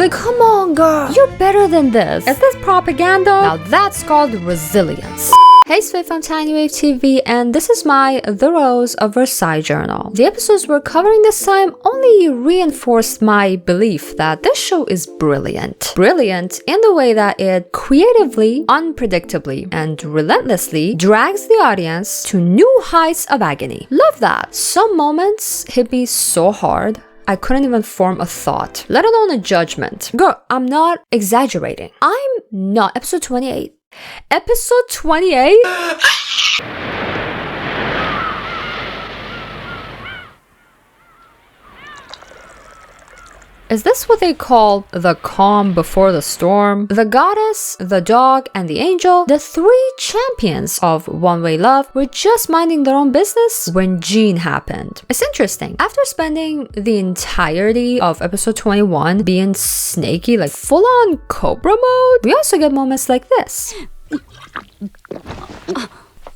Like, come on, girl. You're better than this. Is this propaganda? Now that's called resilience. Hey, Sway from Tiny Wave TV, and this is my The Rose of Versailles Journal. The episodes we're covering this time only reinforced my belief that this show is brilliant. Brilliant in the way that it creatively, unpredictably, and relentlessly drags the audience to new heights of agony. Love that. Some moments hit me so hard, I couldn't even form a thought, let alone a judgment. Girl, I'm not exaggerating. I'm not. Episode 28. Episode 28? Is this what they call the calm before the storm? The goddess, the dog, and the angel, the three champions of one-way love, were just minding their own business when Jeanne happened. It's interesting. After spending the entirety of episode 21 being snaky, like full-on cobra mode, we also get moments like this.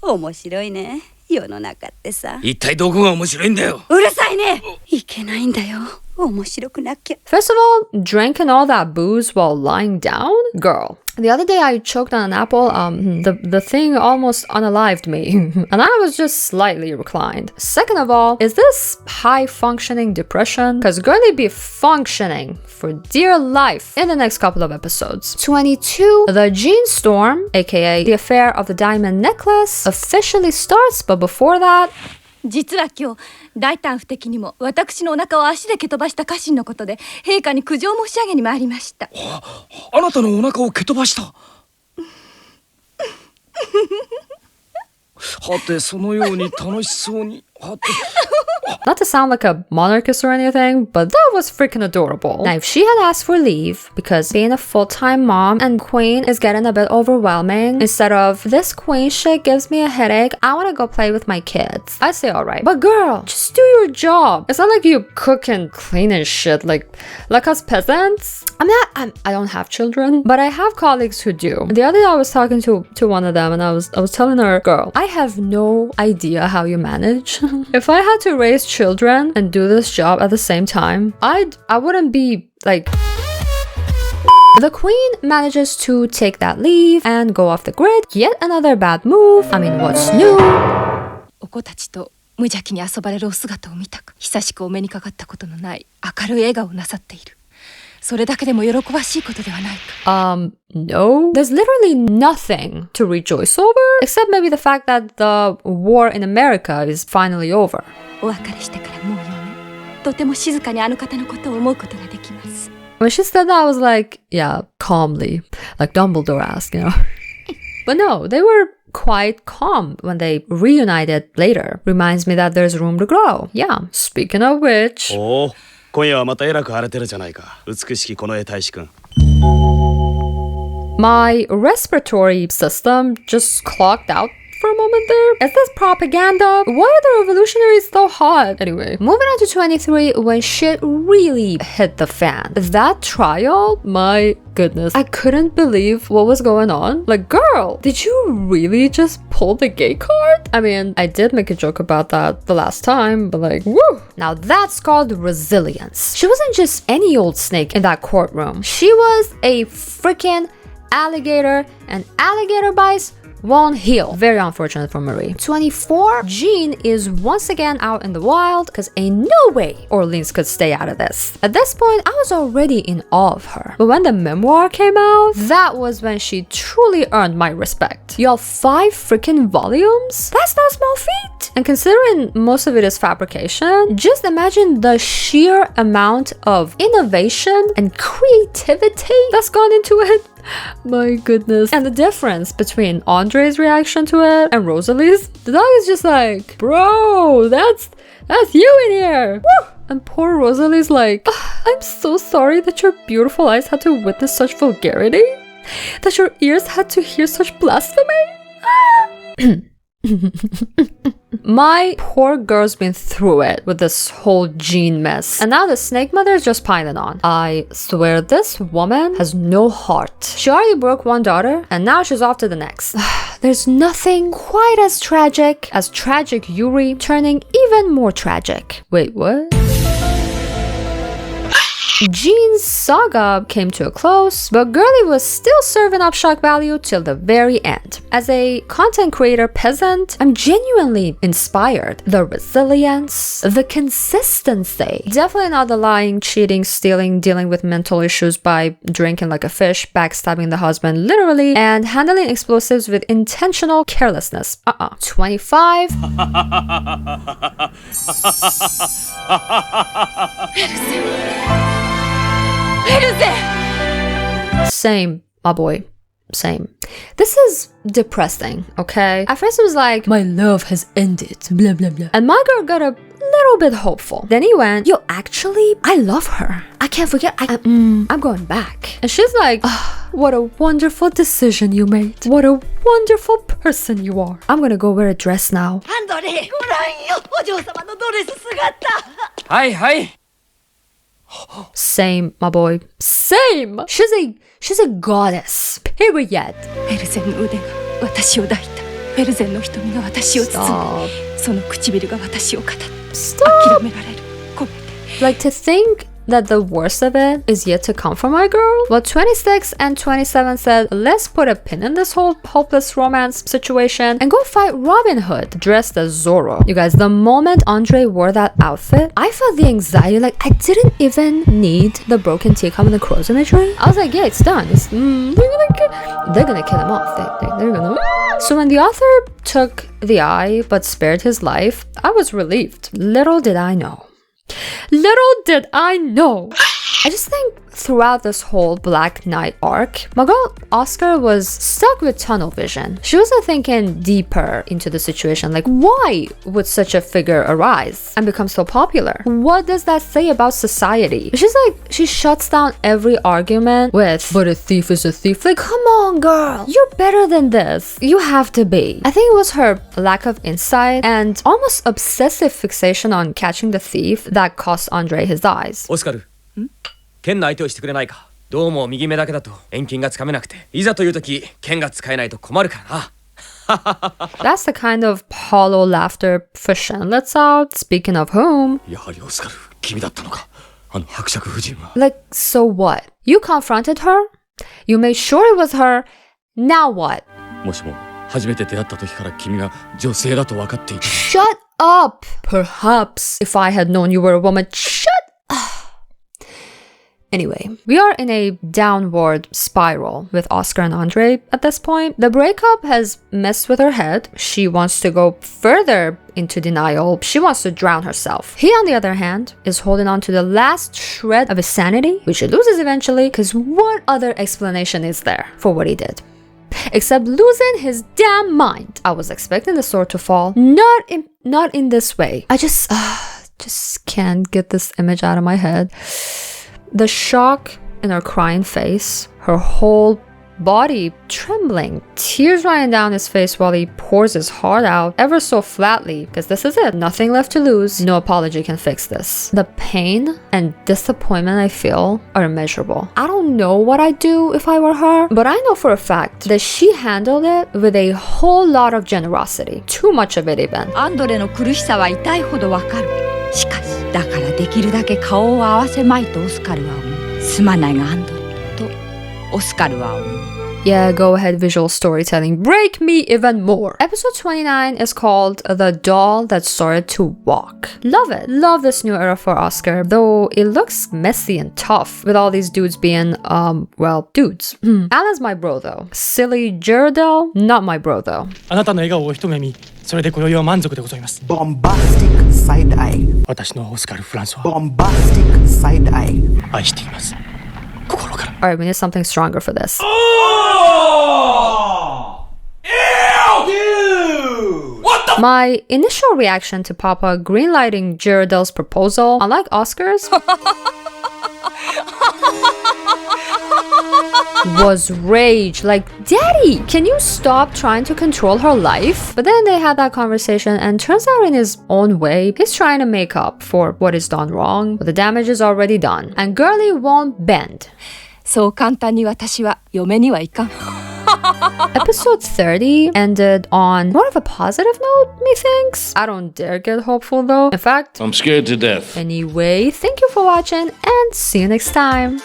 面白いね。世の中ってさ。一体どこが面白いんだよ。うるさいね。いけないんだよ。面白くなきゃ。 First of all, drinking all that booze while lying down? Girl. The other day I choked on an apple, the thing almost unalived me, and I was just slightly reclined. Second of all, is this high-functioning depression? Because girlie be functioning for dear life in the next couple of episodes. 22, the Jeanne storm, aka the affair of the diamond necklace, officially starts, but before that, 実は今日大胆不敵にも私のお腹を足で蹴飛ばした家臣のことで陛下に苦情申し上げに参りました。あなたのお腹を蹴飛ばした。はてそのように楽しそうに。Not to sound like a monarchist or anything, but that was freaking adorable. Now, if she had asked for leave, because being a full-time mom and queen is getting a bit overwhelming, instead of, this queen shit gives me a headache, I want to go play with my kids, I'd say alright. But girl, just do your job. It's not like you cook and clean and shit like us peasants. I don't have children, but I have colleagues who do. The other day I was talking to one of them and I was telling her, girl, I have no idea how you manage. If I had to raise children and do this job at the same time, I wouldn't be like... The queen manages to take that leave and go off the grid. Yet another bad move. I mean, what's new? お子たちと無邪気に遊ばれるお姿を見たく、久しくお目にかかったことのない明るい笑顔をなさっている。それだけでも喜ばしいことではないか。No. There's literally nothing to rejoice over, except maybe the fact that the war in America is finally over. お別れしてからもう4年。とても静かにあの方のことを思うことができます。When she said that, I was like, yeah, calmly. Like Dumbledore asked, you know. But no, they were quite calm when they reunited later. Reminds me that there's room to grow. Yeah, speaking of which... Oh. 今夜はまたえらく荒れてるじゃないか。美しきこの絵大使君。My respiratory system just clogged out for a moment there. Is this propaganda? Why are the revolutionaries so hot? Anyway, moving on to 23 when shit really hit the fan. That trial? My goodness. I couldn't believe what was going on. Like, girl, did you really just pull the gay card? I mean, I did make a joke about that the last time, but like, woo! Now that's called resilience. She wasn't just any old snake in that courtroom. She was a freaking alligator, and alligator bites won't heal. Very unfortunate for Marie. 24, Jeanne is once again out in the wild because ain't no way Orleans could stay out of this. At this point, I was already in awe of her. But when the memoir came out, that was when she truly earned my respect. Y'all, 5 freaking volumes? That's not small feat. And considering most of it is fabrication, just imagine the sheer amount of innovation and creativity that's gone into it. My goodness. And the difference between Andre's reaction to it and Rosalie's. The dog is just like, bro, that's you in here. Woo! And poor Rosalie's like, I'm so sorry that your beautiful eyes had to witness such vulgarity. That your ears had to hear such blasphemy. My poor girl's been through it with this whole Jeanne mess. And now the snake mother is just piling on. I swear this woman has no heart. She already broke one daughter and now she's off to the next. There's nothing quite as tragic Yuri turning even more tragic. Wait, what? Jeanne's saga came to a close, but Girly was still serving up shock value till the very end. As a content creator peasant, I'm genuinely inspired. The resilience, the consistency. Definitely not the lying, cheating, stealing, dealing with mental issues by drinking like a fish, backstabbing the husband literally, and handling explosives with intentional carelessness. 25. Same, my boy. Same. This is depressing, okay? At first it was like, my love has ended, blah blah blah. And my girl got a little bit hopeful. Then he went, yo, actually, I love her. I can't forget, I'm going back. And she's like, oh, what a wonderful decision you made. What a wonderful person you are. I'm gonna go wear a dress now. Same, my boy. Same! She's a goddess. Period. Stop. Like, to think that the worst of it is yet to come for my girl? Well, 26 and 27 said, let's put a pin in this whole hopeless romance situation and go fight Robin Hood dressed as Zorro. You guys, the moment Andre wore that outfit, I felt the anxiety. Like, I didn't even need the broken teacup and the crow's imagery. I was like, yeah, it's done. They're gonna kill him off. They're gonna... So when the author took the eye but spared his life, I was relieved. Little did I know. I just think throughout this whole Black Knight arc, my girl Oscar was stuck with tunnel vision. She wasn't thinking deeper into the situation, like, why would such a figure arise and become so popular? What does that say about society? She's like, she shuts down every argument with, but a thief is a thief. Like, come on, girl, you're better than this. You have to be. I think it was her lack of insight and almost obsessive fixation on catching the thief that cost Andre his eyes. オスカル、剣の相手をしてくれないか。どうも右目だけだと遠近がつかめなくて、いざという時剣が使えないと困るからな。That's the kind of hollow laughter Fashion lets out. Speaking of whom, やはりオスカル、君だったのか。あの伯爵夫人は。 like, so what? You confronted her? You made sure it was her? Now what? もしも初めて出会った時から君が女性だと分かっていた。 Shut up! Perhaps if I had known you were a woman. Shut up! Anyway, we are in a downward spiral with Oscar and Andre at this point. The breakup has messed with her head. She wants to go further into denial. She wants to drown herself. He, on the other hand, is holding on to the last shred of his sanity, which he loses eventually, because what other explanation is there for what he did? Except losing his damn mind. I was expecting the sword to fall. Not in this way. I just can't get this image out of my head. The shock in her crying face, her whole body trembling, tears running down his face while he pours his heart out ever so flatly, because this is it. Nothing left to lose. No apology can fix this. The pain and disappointment I feel are immeasurable. I don't know what I'd do if I were her, but I know for a fact that she handled it with a whole lot of generosity. Too much of it even. アンドレの苦しさは痛いほどわかる。しかし、だからできるだけ顔を合わせまいとオスカルは思う。すまないがアンドレとオスカルは思う。Yeah, go ahead, visual storytelling. Break me even more. Episode 29 is called The Doll That Started to Walk. Love it. Love this new era for Oscar, though it looks messy and tough with all these dudes being, well, dudes. Alan's my bro, though. Silly Geraldelle, not my bro, though. あなたの笑顔を一目見、それで今宵は満足でございます。 Bombastic side eye. 私のオスカル・フランスは Bombastic side eye. 愛しています。心から。Alright, we need something stronger for this. My initial reaction to Papa greenlighting Geraldelle's proposal, unlike Oscar's, was rage. Like, Daddy, can you stop trying to control her life? But then they had that conversation, and turns out in his own way, he's trying to make up for what is done wrong, but the damage is already done. And Girly won't bend. そう簡単に私は嫁にはいかん。Episode 30 ended on more of a positive note, methinks. I don't dare get hopeful though. In fact, I'm scared to death. anyway, thank you for watching and see you next time.